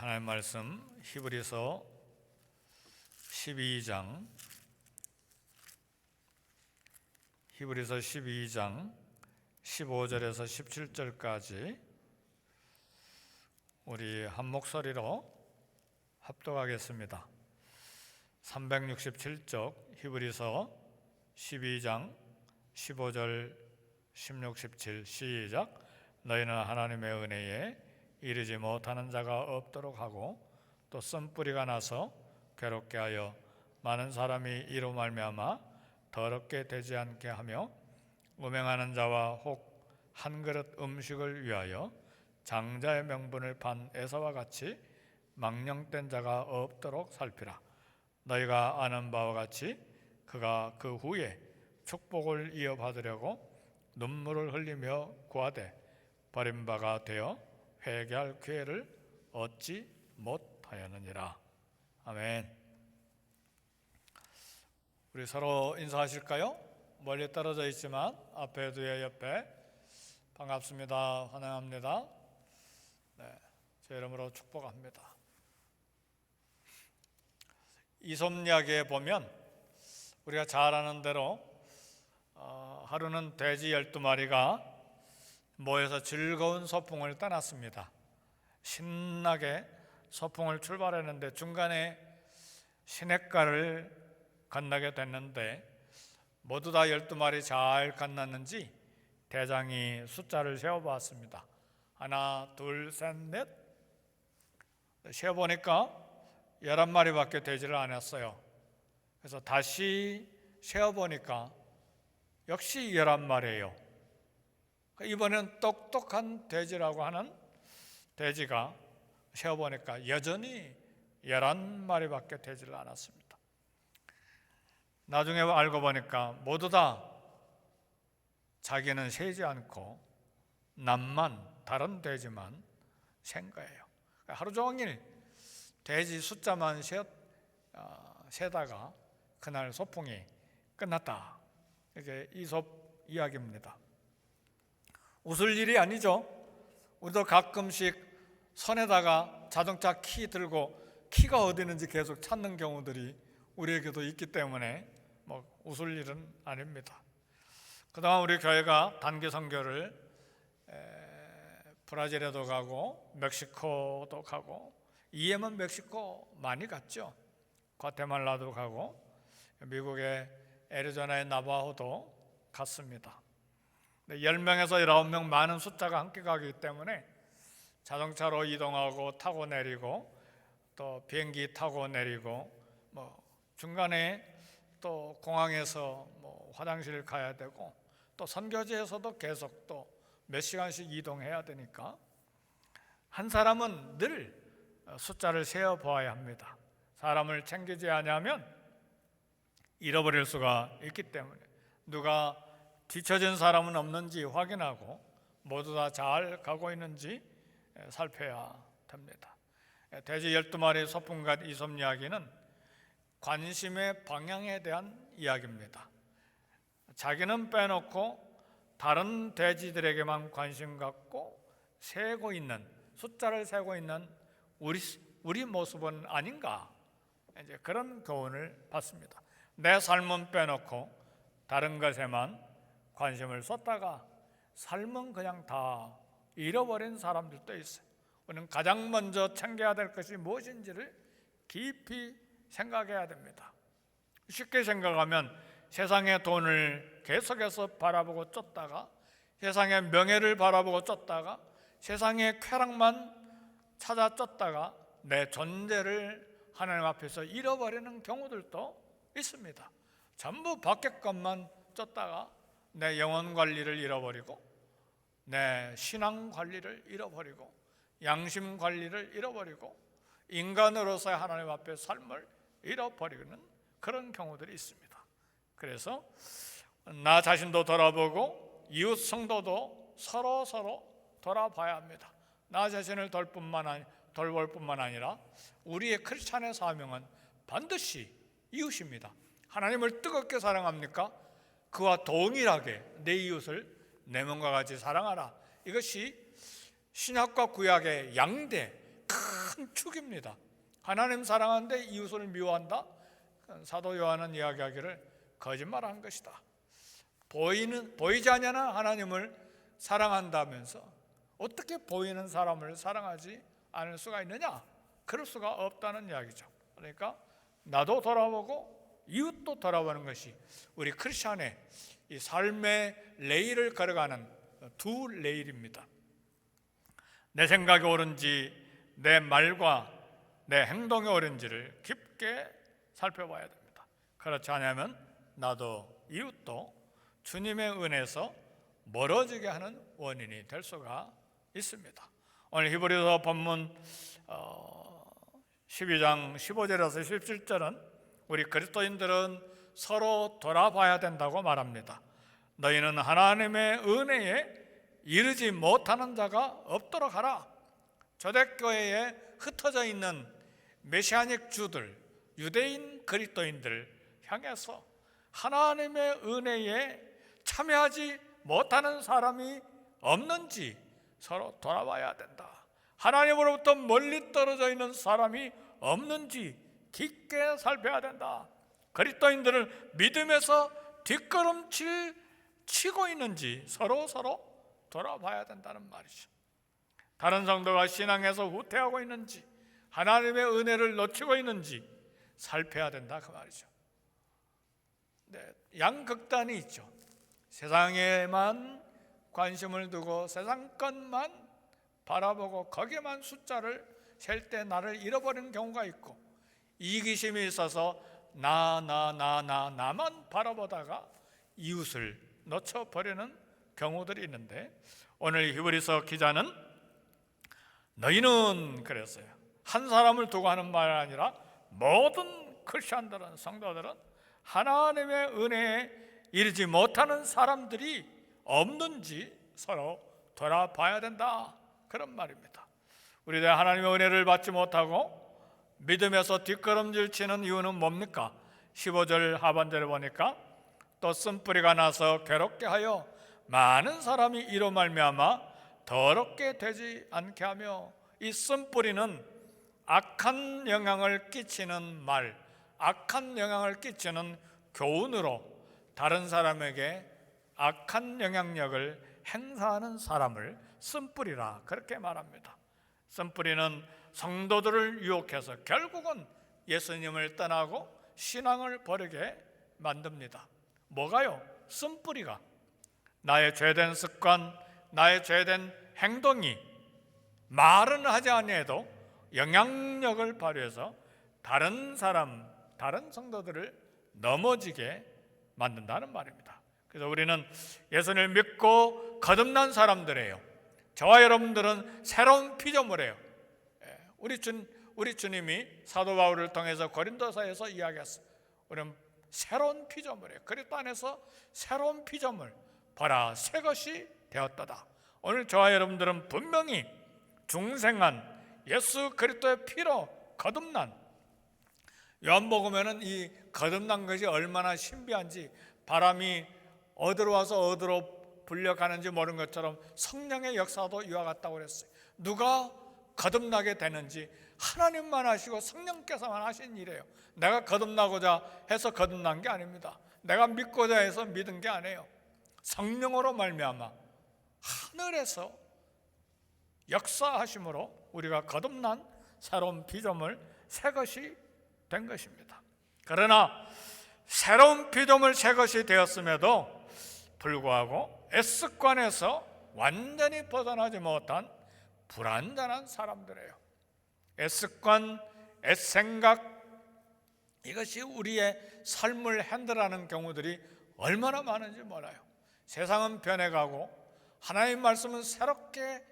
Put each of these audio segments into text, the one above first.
하나님 말씀 히브리서 12장 15절에서 17절까지 우리 한 목소리로 합독하겠습니다. 367쪽 히브리서 12장 15절 16, 17 시작. 너희는 하나님의 은혜에 이르지 못하는 자가 없도록 하고 또 쓴뿌리가 나서 괴롭게 하여 많은 사람이 이로 말미암아 더럽게 되지 않게 하며 음행하는 자와 혹 한 그릇 음식을 위하여 장자의 명분을 판 에사와 같이 망령된 자가 없도록 살피라. 너희가 아는 바와 같이 그가 그 후에 축복을 이어받으려고 눈물을 흘리며 구하되 버림바가 되어 회개할 기회를 얻지 못하였느니라. 아멘. 우리 서로 인사하실까요? 멀리 떨어져 있지만 앞에 뒤에 옆에 반갑습니다. 환영합니다. 제 이름으로 축복합니다. 이솝야기에 보면 우리가 잘 아는 대로 하루는 돼지 12마리가 모여서 즐거운 소풍을 떠났습니다. 신나게 소풍을 출발했는데 중간에 시냇가를 건너게 됐는데 모두 다 12마리 잘 건넜는지 대장이 숫자를 세어보았습니다. 하나, 둘, 셋, 넷. 세어보니까 11마리밖에 되지를 않았어요. 그래서 다시 세어보니까 역시 11마리예요. 이번엔 똑똑한 돼지라고 하는 돼지가 세어보니까 여전히 11마리밖에 되지를 않았습니다. 나중에 알고 보니까 모두 다 자기는 세지 않고 남만, 다른 돼지만 센 거예요. 하루 종일 돼지 숫자만 세다가 그날 소풍이 끝났다. 이게 이솝 이야기입니다. 웃을 일이 아니죠. 우리도 가끔씩 손에다가 자동차 키 들고 키가 어디 있는지 계속 찾는 경우들이 우리에게도 있기 때문에 웃을 일은 아닙니다. 그동안 우리 교회가 단기 선교를 브라질에도 가고 멕시코도 가고 EM은 멕시코 많이 갔죠. 과테말라도 가고 미국의 애리조나의 나바호도 갔습니다. 10명에서 19명 많은 숫자가 함께 가기 때문에 자동차로 이동하고 타고 내리고 또 비행기 타고 내리고 중간에 또 공항에서 화장실 가야 되고 또 선교지에서도 계속 또 몇 시간씩 이동해야 되니까 한 사람은 늘 숫자를 세어 보아야 합니다. 사람을 챙기지 않으면 잃어버릴 수가 있기 때문에 누가 뒤처진 사람은 없는지 확인하고 모두 다 잘 가고 있는지 살펴야 됩니다. 돼지 12마리 소풍간 이솝 이야기는 관심의 방향에 대한 이야기입니다. 자기는 빼놓고 다른 돼지들에게만 관심 갖고 세고 있는, 숫자를 세고 있는 우리 모습은 아닌가, 이제 그런 교훈을 받습니다. 내 삶은 빼놓고 다른 것에만 관심을 쏟다가 삶은 그냥 다 잃어버린 사람들도 있어요. 우리는 가장 먼저 챙겨야 될 것이 무엇인지를 깊이 생각해야 됩니다. 쉽게 생각하면 세상의 돈을 계속해서 바라보고 쫓다가 세상의 명예를 바라보고 쫓다가 세상의 쾌락만 찾아 쫓다가 내 존재를 하나님 앞에서 잃어버리는 경우들도 있습니다. 전부 밖의 것만 쫓다가 내 영혼 관리를 잃어버리고 내 신앙 관리를 잃어버리고 양심 관리를 잃어버리고 인간으로서의 하나님 앞에 삶을 잃어버리는 그런 경우들이 있습니다. 그래서 나 자신도 돌아보고 이웃 성도도 서로 돌아봐야 합니다. 나 자신을 돌볼 뿐만 아니라 우리의 크리스찬의 사명은 반드시 이웃입니다. 하나님을 뜨겁게 사랑합니까? 그와 동일하게 내 이웃을 내 몸과 같이 사랑하라. 이것이 신약과 구약의 양대 큰 축입니다. 하나님 사랑하는데 이웃을 미워한다? 사도 요한은 이야기하기를 거짓말한 것이다. 보이지 않는 하나님을 사랑한다면서 어떻게 보이는 사람을 사랑하지 않을 수가 있느냐? 그럴 수가 없다는 이야기죠. 그러니까 나도 돌아보고 이웃도 돌아보는 것이 우리 크리스천의 이 삶의 레일을 걸어가는 두 레일입니다. 내 생각이 옳은지 내 말과 내 행동이 옳은지를 깊게 살펴봐야 됩니다. 그렇지 않으면 나도 이웃도 주님의 은혜에서 멀어지게 하는 원인이 될 수가 있습니다. 오늘 히브리서 본문 12장 15절에서 17절은 우리 그리스도인들은 서로 돌아봐야 된다고 말합니다. 너희는 하나님의 은혜에 이르지 못하는 자가 없도록 하라. 초대교회에 흩어져 있는 메시아닉 주들, 유대인 그리스도인들 향해서 하나님의 은혜에 참여하지 못하는 사람이 없는지 서로 돌아봐야 된다. 하나님으로부터 멀리 떨어져 있는 사람이 없는지 깊게 살펴야 된다. 그리스도인들을 믿음에서 뒷걸음치고 있는지 서로 돌아봐야 된다는 말이죠. 다른 성도가 신앙에서 후퇴하고 있는지 하나님의 은혜를 놓치고 있는지 살펴야 된다 그 말이죠. 양극단이 있죠. 세상에만 관심을 두고 세상 것만 바라보고 거기에만 숫자를 셀 때 나를 잃어버리는 경우가 있고, 이기심이 있어서 나만 바라보다가 이웃을 놓쳐버리는 경우들이 있는데, 오늘 히브리서 기자는 너희는 그랬어요. 한 사람을 두고 하는 말이 아니라 모든 크리스천들은, 성도들은 하나님의 은혜에 이르지 못하는 사람들이 없는지 서로 돌아봐야 된다, 그런 말입니다. 우리들 하나님의 은혜를 받지 못하고 믿음에서 뒷걸음질 치는 이유는 뭡니까? 15절 하반절에 보니까 또 쓴뿌리가 나서 괴롭게 하여 많은 사람이 이로 말미암아 더럽게 되지 않게 하며, 이 쓴뿌리는 악한 영향을 끼치는 말, 악한 영향을 끼치는 교훈으로 다른 사람에게 악한 영향력을 행사하는 사람을 쓴뿌리라 그렇게 말합니다. 쓴뿌리는 성도들을 유혹해서 결국은 예수님을 떠나고 신앙을 버리게 만듭니다. 뭐가요? 쓴뿌리가 나의 죄된 습관, 나의 죄된 행동이 말은 하지 아니해도 영향력을 발휘해서 다른 사람, 다른 성도들을 넘어지게 만든다는 말입니다. 그래서 우리는 예수님을 믿고 거듭난 사람들이에요. 저와 여러분들은 새로운 피조물이에요. 우리 주님이 사도 바울을 통해서 고린도서에서 이야기했어요. 우리는 새로운 피조물이에요. 그리스도 안에서 새로운 피조물, 보라 새 것이 되었도다. 오늘 저와 여러분들은 분명히 중생한 예수 그리스도의 피로 거듭난, 요한복음에는 이 거듭난 것이 얼마나 신비한지, 바람이 어디로 와서 어디로 불려가는지 모르는 것처럼 성령의 역사도 이와 같다고 그랬어요. 누가 거듭나게 되는지 하나님만 하시고 성령께서만 하신 일이에요. 내가 거듭나고자 해서 거듭난 게 아닙니다. 내가 믿고자 해서 믿은 게 아니에요. 성령으로 말미암아 하늘에서 역사하심으로 우리가 거듭난 새로운 피조물, 새 것이 된 것입니다. 그러나 새로운 피조물, 새 것이 되었음에도 불구하고 S관에서 완전히 벗어나지 못한 불완전한 사람들이에요. S관, S생각, 이것이 우리의 삶을 핸들하는 경우들이 얼마나 많은지 몰라요. 세상은 변해가고 하나님의 말씀은 새롭게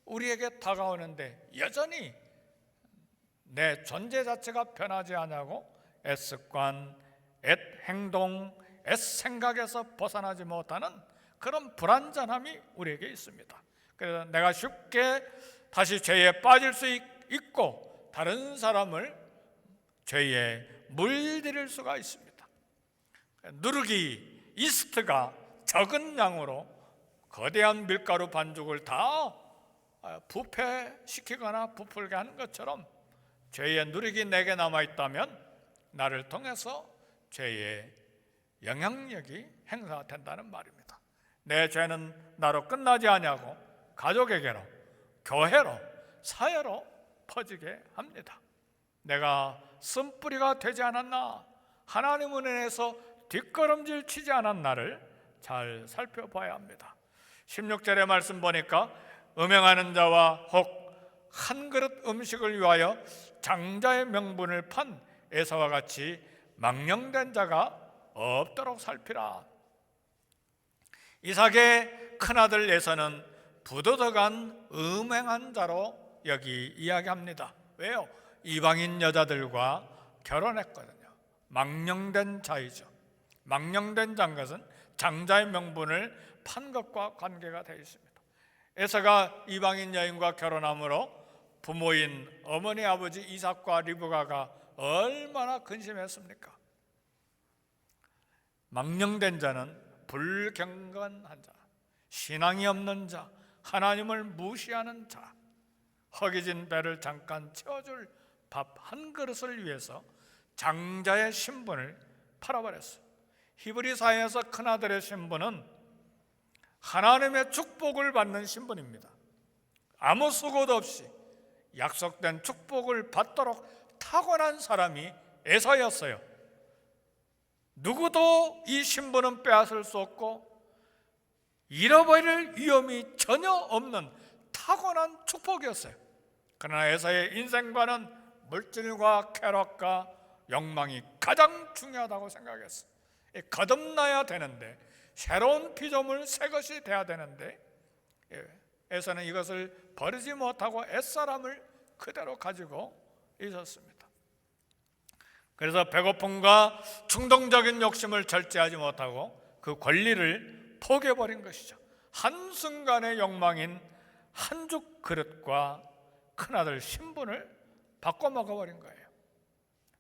우리에게 다가오는데 여전히 내 존재 자체가 변하지 않냐고 S관, 행동, S생각에서 벗어나지 못하는 그런 불완전함이 우리에게 있습니다. 그래서 내가 쉽게 다시 죄에 빠질 수 있고 다른 사람을 죄에 물들일 수가 있습니다. 누르기 이스트가 적은 양으로 거대한 밀가루 반죽을 다 부패시키거나 부풀게 하는 것처럼 죄의 누룩이 내게 남아있다면 나를 통해서 죄의 영향력이 행사된다는 말입니다. 내 죄는 나로 끝나지 아니하고 가족에게로, 교회로, 사회로 퍼지게 합니다. 내가 쓴뿌리가 되지 않았나, 하나님 은혜에서 뒷걸음질 치지 않았나를 잘 살펴봐야 합니다. 16절의 말씀 보니까 음행하는 자와 혹 한 그릇 음식을 위하여 장자의 명분을 판 에사와 같이 망령된 자가 없도록 살피라. 이삭의 큰아들 에사는 부도덕한 음행한 자로 여기 이야기합니다. 왜요? 이방인 여자들과 결혼했거든요. 망령된 자이죠. 망령된 자인 것은 장자의 명분을 판 것과 관계가 되어 있습니다. 에사가 이방인 여인과 결혼함으로 부모인 어머니 아버지 이삭과 리브가가 얼마나 근심했습니까? 망령된 자는 불경건한 자, 신앙이 없는 자, 하나님을 무시하는 자, 허기진 배를 잠깐 채워줄 밥 한 그릇을 위해서 장자의 신분을 팔아버렸어요. 히브리 사회에서 큰아들의 신분은 하나님의 축복을 받는 신분입니다. 아무 수고도 없이 약속된 축복을 받도록 타고난 사람이 에사였어요. 누구도 이 신분은 빼앗을 수 없고 잃어버릴 위험이 전혀 없는 타고난 축복이었어요. 그러나 에사의 인생관은 물질과 쾌락과 욕망이 가장 중요하다고 생각했어요. 거듭나야 되는데, 새로운 피조물 새 것이 돼야 되는데 에사는 이것을 버리지 못하고 옛사람을 그대로 가지고 있었습니다. 그래서 배고픔과 충동적인 욕심을 절제하지 못하고 그 권리를 포기해버린 것이죠. 한순간의 욕망인 한죽 그릇과 큰아들 신분을 바꿔 먹어버린 거예요.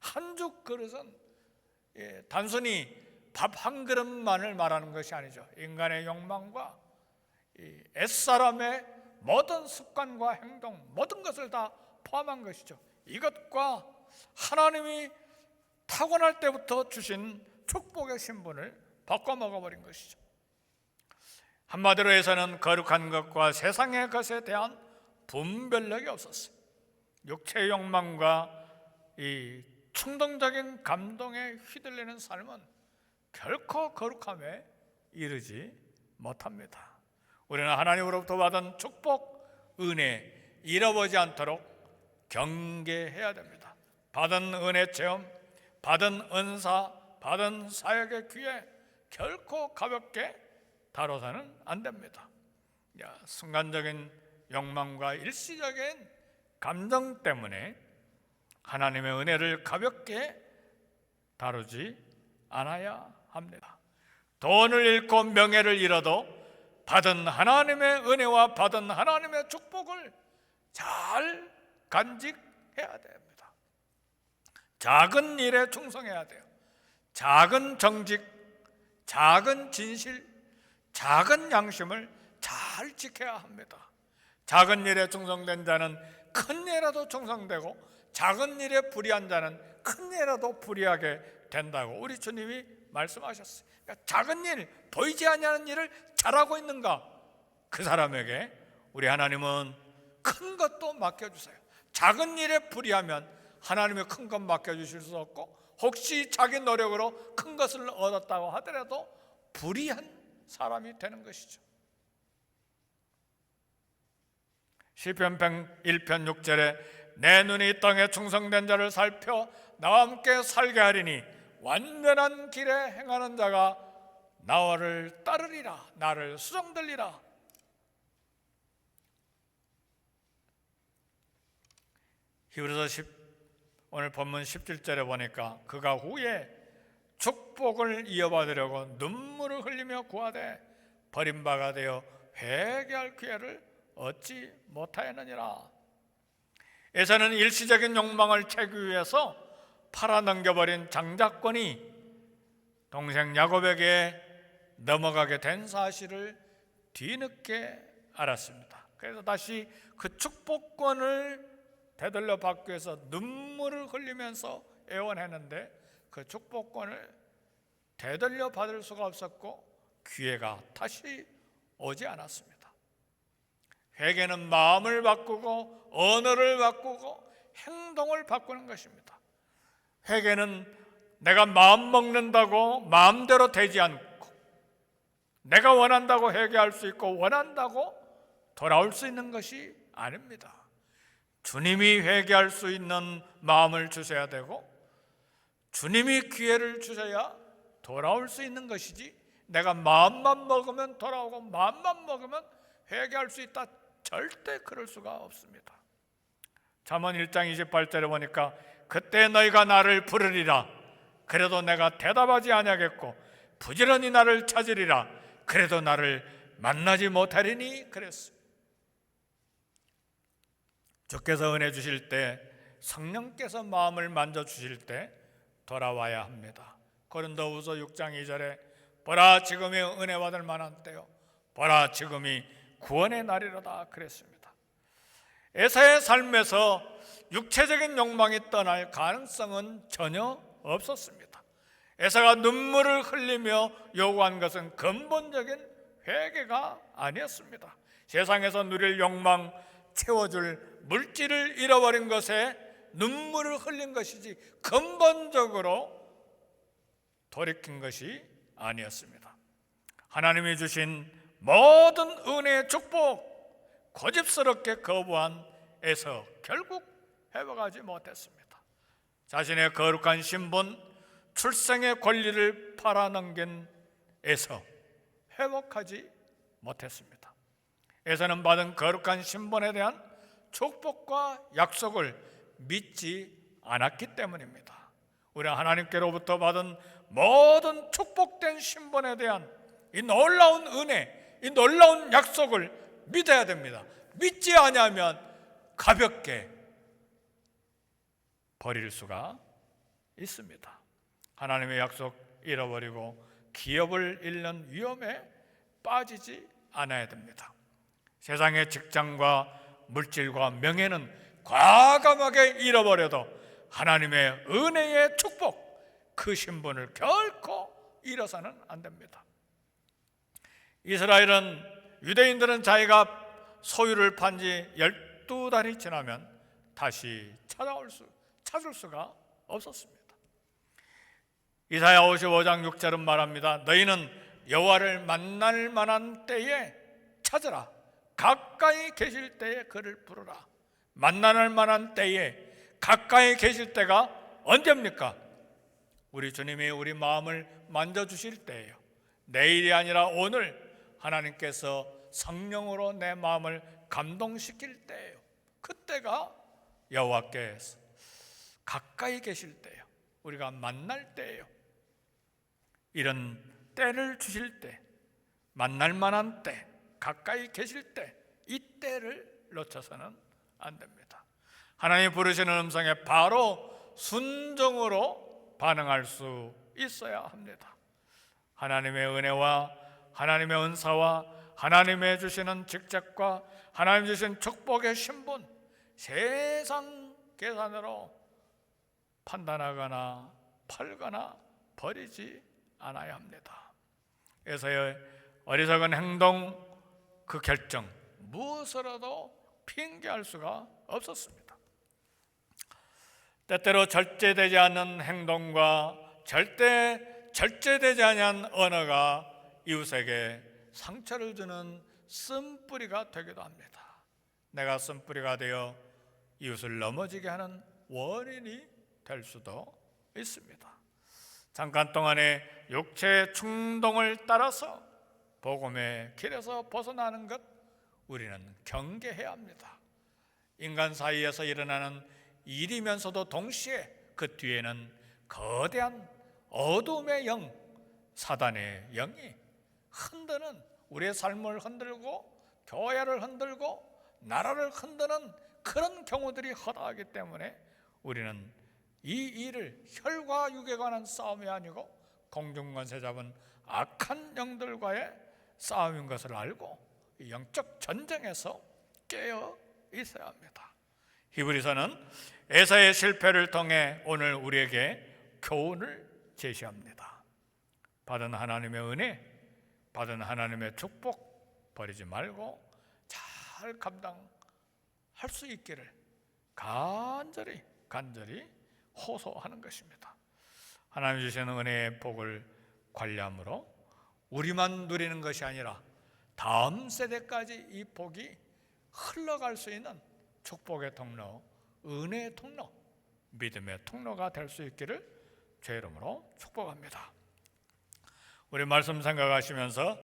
한죽 그릇은 단순히 밥 한 그릇만을 말하는 것이 아니죠. 인간의 욕망과 옛사람의 모든 습관과 행동, 모든 것을 다 포함한 것이죠. 이것과 하나님이 타고날 때부터 주신 축복의 신분을 바꿔 먹어버린 것이죠. 한마디로 해서는 거룩한 것과 세상의 것에 대한 분별력이 없었어요. 육체의 욕망과 이 충동적인 감동에 휘둘리는 삶은 결코 거룩함에 이르지 못합니다. 우리는 하나님으로부터 받은 축복, 은혜 잃어버리지 않도록 경계해야 됩니다. 받은 은혜 체험, 받은 은사, 받은 사역의 기회 결코 가볍게 다뤄서는 안 됩니다. 순간적인 욕망과 일시적인 감정 때문에 하나님의 은혜를 가볍게 다루지 않아야 합니다. 돈을 잃고 명예를 잃어도 받은 하나님의 은혜와 받은 하나님의 축복을 잘 간직해야 됩니다. 작은 일에 충성해야 돼요. 작은 정직, 작은 진실, 작은 양심을 잘 지켜야 합니다. 작은 일에 충성된 자는 큰 일에도 충성되고, 작은 일에 불의한 자는 큰 일에도 불의하게 된다고 우리 주님이 말씀하셨어요. 그러니까 작은 일, 보이지 않는 일을 잘하고 있는가? 그 사람에게 우리 하나님은 큰 것도 맡겨주세요. 작은 일에 불의하면 하나님이 큰 것 맡겨주실 수 없고, 혹시 자기 노력으로 큰 것을 얻었다고 하더라도 불의한 사람이 되는 것이죠. 시편 101편 6절에 내 눈이 땅에 충성된 자를 살펴 나와 함께 살게 하리니 완전한 길에 행하는 자가 나를 따르리라, 나를 수종들리라. 히브리서 오늘 본문 17절에 보니까 그가 후에 축복을 이어받으려고 눈물을 흘리며 구하되 버림바가 되어 회개할 기회를 얻지 못하였느니라. 에사는 일시적인 욕망을 채우기 위해서 팔아넘겨버린 장자권이 동생 야곱에게 넘어가게 된 사실을 뒤늦게 알았습니다. 그래서 다시 그 축복권을 되돌려 받기 위해서 눈물을 흘리면서 애원했는데 그 축복권을 되돌려 받을 수가 없었고 기회가 다시 오지 않았습니다. 회개는 마음을 바꾸고 언어를 바꾸고 행동을 바꾸는 것입니다. 회개는 내가 마음 먹는다고 마음대로 되지 않고 내가 원한다고 회개할 수 있고 원한다고 돌아올 수 있는 것이 아닙니다. 주님이 회개할 수 있는 마음을 주셔야 되고 주님이 기회를 주셔야 돌아올 수 있는 것이지 내가 마음만 먹으면 돌아오고 마음만 먹으면 회개할 수 있다, 절대 그럴 수가 없습니다. 잠언 1장 28절에 보니까 그때 너희가 나를 부르리라 그래도 내가 대답하지 아니하겠고 부지런히 나를 찾으리라 그래도 나를 만나지 못하리니 그랬습니다. 주께서 은혜 주실 때, 성령께서 마음을 만져주실 때 돌아와야 합니다. 고린도후서 6장 2절에 보라 지금이 은혜 받을 만한 때요 보라 지금이 구원의 날이로다 그랬습니다. 에사의 삶에서 육체적인 욕망이 떠날 가능성은 전혀 없었습니다. 에사가 눈물을 흘리며 요구한 것은 근본적인 회개가 아니었습니다. 세상에서 누릴 욕망, 채워줄 물질을 잃어버린 것에 눈물을 흘린 것이지 근본적으로 돌이킨 것이 아니었습니다. 하나님이 주신 모든 은혜의 축복 고집스럽게 거부한 에서 결국 회복하지 못했습니다. 자신의 거룩한 신분, 출생의 권리를 팔아넘긴 에서 회복하지 못했습니다. 에서는 받은 거룩한 신분에 대한 축복과 약속을 믿지 않았기 때문입니다. 우리는 하나님께로부터 받은 모든 축복된 신분에 대한 이 놀라운 은혜, 이 놀라운 약속을 믿어야 됩니다. 믿지 않으면 가볍게 버릴 수가 있습니다. 하나님의 약속 잃어버리고 기업을 잃는 위험에 빠지지 않아야 됩니다. 세상의 직장과 물질과 명예는 과감하게 잃어버려도 하나님의 은혜의 축복, 그 신분을 결코 잃어서는 안 됩니다. 이스라엘은, 유대인들은 자기가 소유를 판 지 12달이 지나면 다시 찾을 수가 없었습니다. 이사야 55장 6절은 말합니다. 너희는 여호와를 만날 만한 때에 찾으라. 가까이 계실 때에 그를 부르라. 만날 만한 때에 가까이 계실 때가 언제입니까? 우리 주님이 우리 마음을 만져주실 때예요. 내일이 아니라 오늘 하나님께서 성령으로 내 마음을 감동시킬 때예요. 그때가 여호와께 가까이 계실 때예요. 우리가 만날 때예요. 이런 때를 주실 때, 만날 만한 때, 가까이 계실 때, 이 때를 놓쳐서는 안 됩니다. 하나님 부르시는 음성에 바로 순종으로 반응할 수 있어야 합니다. 하나님의 은혜와 하나님의 은사와 하나님의 주시는 직책과 하나님 주신 축복의 신분, 세상 계산으로 판단하거나 팔거나 버리지 않아야 합니다. 에서의 어리석은 행동, 그 결정, 무엇으로도 핑계할 수가 없었습니다. 때때로 절제되지 않는 행동과 절제되지 않은 언어가 이웃에게 상처를 주는 쓴뿌리가 되기도 합니다. 내가 쓴뿌리가 되어 이웃을 넘어지게 하는 원인이 될 수도 있습니다. 잠깐 동안의 육체의 충동을 따라서 복음의 길에서 벗어나는 것, 우리는 경계해야 합니다. 인간 사이에서 일어나는 일이면서도 동시에 그 뒤에는 거대한 어둠의 영, 사단의 영이 흔드는, 우리의 삶을 흔들고 교회를 흔들고 나라를 흔드는 그런 경우들이 허다하기 때문에 우리는 이 일을 혈과 육에 관한 싸움이 아니고 공중권세 잡은 악한 영들과의 싸움인 것을 알고 영적 전쟁에서 깨어 있어야 합니다. 히브리서는 에사의 실패를 통해 오늘 우리에게 교훈을 제시합니다. 받은 하나님의 은혜, 받은 하나님의 축복 버리지 말고 잘 감당할 수 있기를 간절히 호소하는 것입니다. 하나님 주시는 은혜의 복을 관리함으로 우리만 누리는 것이 아니라 다음 세대까지 이 복이 흘러갈 수 있는 축복의 통로, 은혜의 통로, 믿음의 통로가 될 수 있기를 주의 이름으로 축복합니다. 우리 말씀 생각하시면서